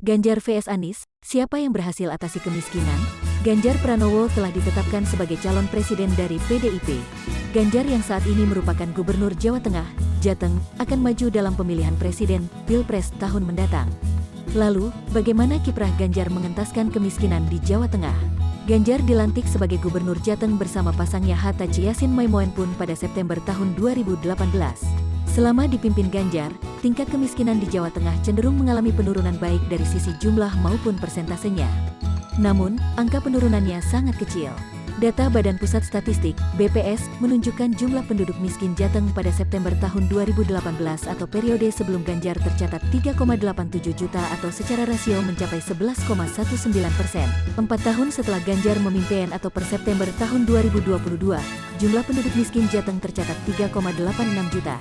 Ganjar vs Anies, siapa yang berhasil atasi kemiskinan? Ganjar Pranowo telah ditetapkan sebagai calon presiden dari PDIP. Ganjar yang saat ini merupakan Gubernur Jawa Tengah, Jateng, akan maju dalam pemilihan presiden Pilpres tahun mendatang. Lalu, bagaimana kiprah Ganjar mengentaskan kemiskinan di Jawa Tengah? Ganjar dilantik sebagai Gubernur Jateng bersama pasangnya Hatachi Yassin Maimonpun pada September tahun 2018. Selama dipimpin Ganjar, tingkat kemiskinan di Jawa Tengah cenderung mengalami penurunan baik dari sisi jumlah maupun persentasenya. Namun, angka penurunannya sangat kecil. Data Badan Pusat Statistik, BPS, menunjukkan jumlah penduduk miskin Jateng pada September tahun 2018 atau periode sebelum Ganjar tercatat 3,87 juta atau secara rasio mencapai 11,19%. 4 tahun setelah Ganjar memimpin atau per September tahun 2022, jumlah penduduk miskin Jateng tercatat 3,86 juta.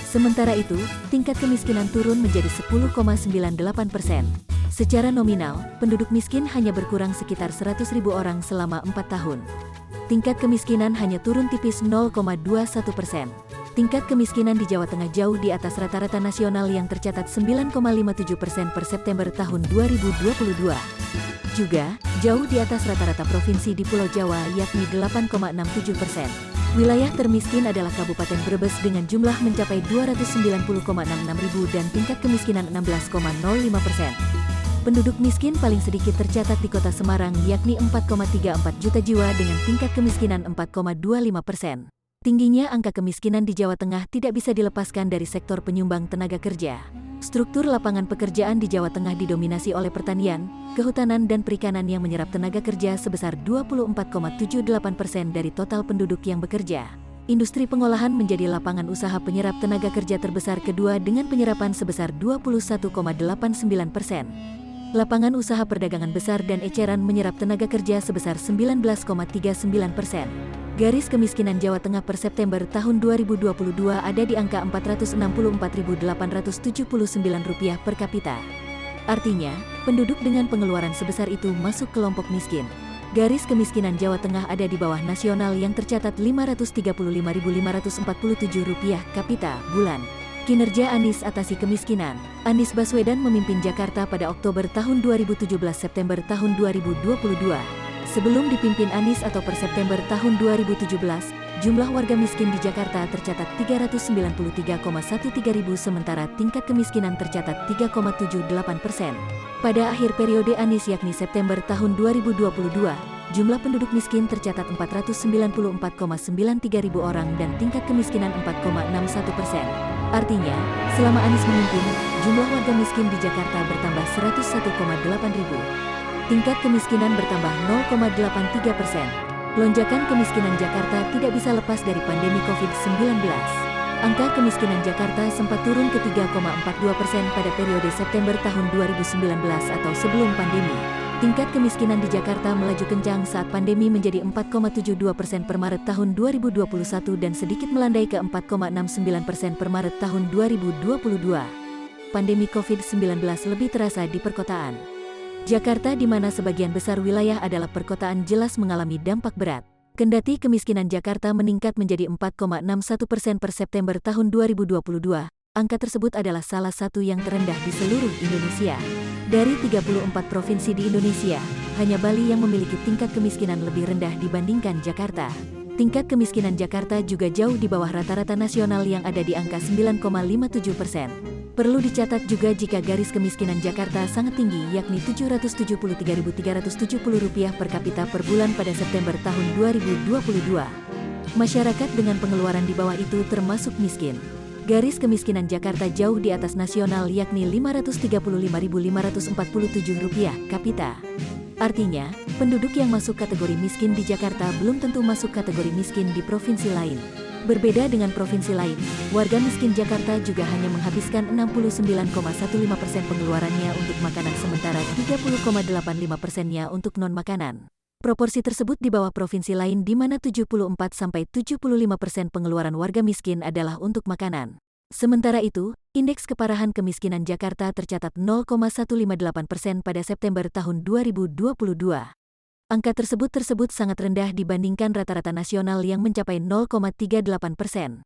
Sementara itu, tingkat kemiskinan turun menjadi 10,98%. Secara nominal, penduduk miskin hanya berkurang sekitar 100.000 orang selama 4 tahun. Tingkat kemiskinan hanya turun tipis 0,21%. Tingkat kemiskinan di Jawa Tengah jauh di atas rata-rata nasional yang tercatat 9,57% per September tahun 2022. Juga, jauh di atas rata-rata provinsi di Pulau Jawa yakni 8,67%. Wilayah termiskin adalah Kabupaten Brebes dengan jumlah mencapai 290,66 ribu dan tingkat kemiskinan 16,05%. Penduduk miskin paling sedikit tercatat di Kota Semarang yakni 4,34 juta jiwa dengan tingkat kemiskinan 4,25%. Tingginya angka kemiskinan di Jawa Tengah tidak bisa dilepaskan dari sektor penyumbang tenaga kerja. Struktur lapangan pekerjaan di Jawa Tengah didominasi oleh pertanian, kehutanan dan perikanan yang menyerap tenaga kerja sebesar 24,78% dari total penduduk yang bekerja. Industri pengolahan menjadi lapangan usaha penyerap tenaga kerja terbesar kedua dengan penyerapan sebesar 21,89%. Lapangan usaha perdagangan besar dan eceran menyerap tenaga kerja sebesar 19,39%. Garis kemiskinan Jawa Tengah per September tahun 2022 ada di angka Rp464.879 per kapita. Artinya, penduduk dengan pengeluaran sebesar itu masuk kelompok miskin. Garis kemiskinan Jawa Tengah ada di bawah nasional yang tercatat Rp535.547 kapita bulan. Kinerja Anies atasi kemiskinan. Anies Baswedan memimpin Jakarta pada Oktober tahun 2017 September tahun 2022. Sebelum dipimpin Anies atau per September tahun 2017, jumlah warga miskin di Jakarta tercatat 393,13 ribu sementara tingkat kemiskinan tercatat 3,78%. Pada akhir periode Anies yakni September tahun 2022, jumlah penduduk miskin tercatat 494,93 ribu orang dan tingkat kemiskinan 4,61%. Artinya, selama Anies memimpin, jumlah warga miskin di Jakarta bertambah 101,8 ribu. Tingkat kemiskinan bertambah 0,83%. Lonjakan kemiskinan Jakarta tidak bisa lepas dari pandemi COVID-19. Angka kemiskinan Jakarta sempat turun ke 3,42% pada periode September tahun 2019 atau sebelum pandemi. Tingkat kemiskinan di Jakarta melaju kencang saat pandemi menjadi 4,72% per Maret tahun 2021 dan sedikit melandai ke 4,69% per Maret tahun 2022. Pandemi COVID-19 lebih terasa di perkotaan. Jakarta di mana sebagian besar wilayah adalah perkotaan jelas mengalami dampak berat. Kendati kemiskinan Jakarta meningkat menjadi 4,61% per September tahun 2022, angka tersebut adalah salah satu yang terendah di seluruh Indonesia. Dari 34 provinsi di Indonesia, hanya Bali yang memiliki tingkat kemiskinan lebih rendah dibandingkan Jakarta. Tingkat kemiskinan Jakarta juga jauh di bawah rata-rata nasional yang ada di angka 9,57%. Perlu dicatat juga jika garis kemiskinan Jakarta sangat tinggi yakni Rp773.370 per kapita per bulan pada September tahun 2022. Masyarakat dengan pengeluaran di bawah itu termasuk miskin. Garis kemiskinan Jakarta jauh di atas nasional yakni Rp535.547 kapita. Artinya, penduduk yang masuk kategori miskin di Jakarta belum tentu masuk kategori miskin di provinsi lain. Berbeda dengan provinsi lain, warga miskin Jakarta juga hanya menghabiskan 69,15% pengeluarannya untuk makanan sementara 30,85%-nya untuk non-makanan. Proporsi tersebut di bawah provinsi lain di mana 74-75% pengeluaran warga miskin adalah untuk makanan. Sementara itu, indeks keparahan kemiskinan Jakarta tercatat 0,158% pada September tahun 2022. Angka tersebut sangat rendah dibandingkan rata-rata nasional yang mencapai 0,38%.